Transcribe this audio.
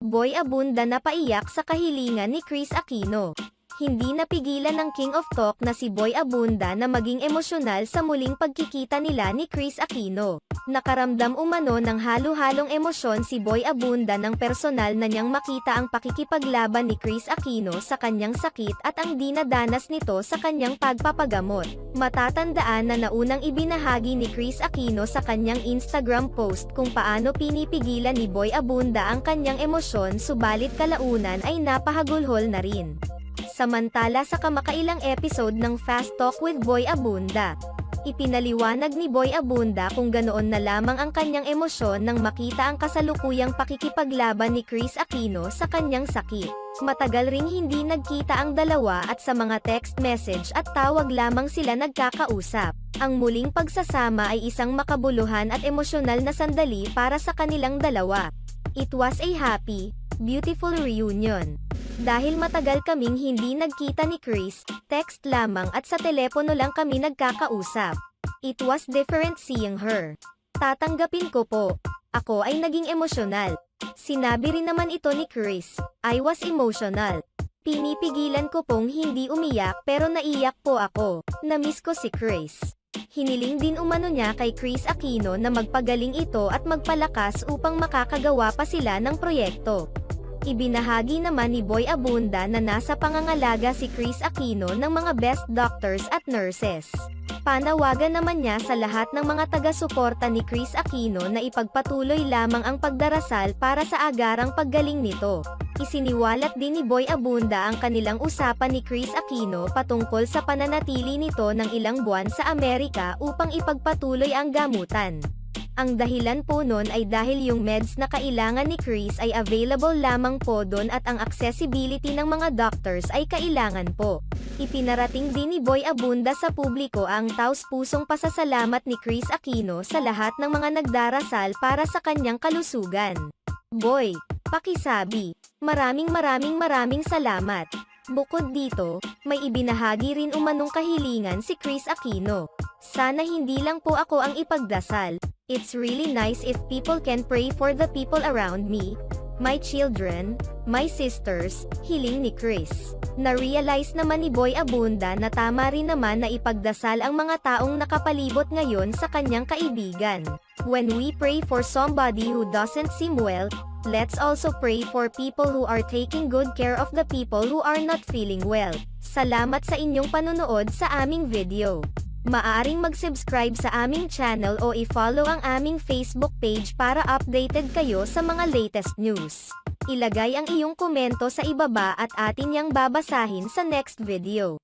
Boy Abunda napaiyak sa kahilingan ni Kris Aquino. Hindi napigilan ng King of Talk na si Boy Abunda na maging emosyonal sa muling pagkikita nila ni Kris Aquino. Nakaramdam umano ng halo-halong emosyon si Boy Abunda nang personal na niyang makita ang pakikipaglaban ni Kris Aquino sa kanyang sakit at ang dinadanas nito sa kanyang pagpapagamot. Matatandaan na naunang ibinahagi ni Kris Aquino sa kanyang Instagram post kung paano pinipigilan ni Boy Abunda ang kanyang emosyon, subalit kalaunan ay napahagulhol na rin. Samantala sa kamakailang episode ng Fast Talk with Boy Abunda, ipinaliwanag ni Boy Abunda kung ganoon na lamang ang kanyang emosyon nang makita ang kasalukuyang pakikipaglaban ni Kris Aquino sa kanyang sakit. Matagal ring hindi nagkita ang dalawa at sa mga text message at tawag lamang sila nagkakausap. Ang muling pagsasama ay isang makabuluhan at emosyonal na sandali para sa kanilang dalawa. It was a happy, beautiful reunion. Dahil matagal kaming hindi nagkita ni Kris, text lamang at sa telepono lang kami nagkakausap. It was different seeing her. Tatanggapin ko po. Ako ay naging emosyonal. Sinabi rin naman ito ni Kris. I was emotional. Pinipigilan ko pong hindi umiyak pero naiyak po ako. Namiss ko si Kris. Hiniling din umano niya kay Kris Aquino na magpagaling ito at magpalakas upang makakagawa pa sila ng proyekto. Ibinahagi naman ni Boy Abunda na nasa pangangalaga si Kris Aquino ng mga best doctors at nurses. Panawagan naman niya sa lahat ng mga taga-suporta ni Kris Aquino na ipagpatuloy lamang ang pagdarasal para sa agarang paggaling nito. Isiniwalat din ni Boy Abunda ang kanilang usapan ni Kris Aquino patungkol sa pananatili nito ng ilang buwan sa Amerika upang ipagpatuloy ang gamutan. Ang dahilan po nun ay dahil yung meds na kailangan ni Kris ay available lamang po doon at ang accessibility ng mga doctors ay kailangan po. Ipinarating din ni Boy Abunda sa publiko ang taos-pusong pasasalamat ni Kris Aquino sa lahat ng mga nagdarasal para sa kanyang kalusugan. Boy, pakisabi, maraming salamat. Bukod dito, may ibinahagi rin umanong kahilingan si Kris Aquino. Sana hindi lang po ako ang ipagdasal. It's really nice if people can pray for the people around me, my children, my sisters, hiling ni Kris. Na-realize naman ni Boy Abunda na tama rin naman na ipagdasal ang mga taong nakapalibot ngayon sa kanyang kaibigan. When we pray for somebody who doesn't seem well, let's also pray for people who are taking good care of the people who are not feeling well. Salamat sa inyong panunood sa aming video. Maaaring mag-subscribe sa aming channel o i-follow ang aming Facebook page para updated kayo sa mga latest news. Ilagay ang iyong komento sa ibaba at atin yang babasahin sa next video.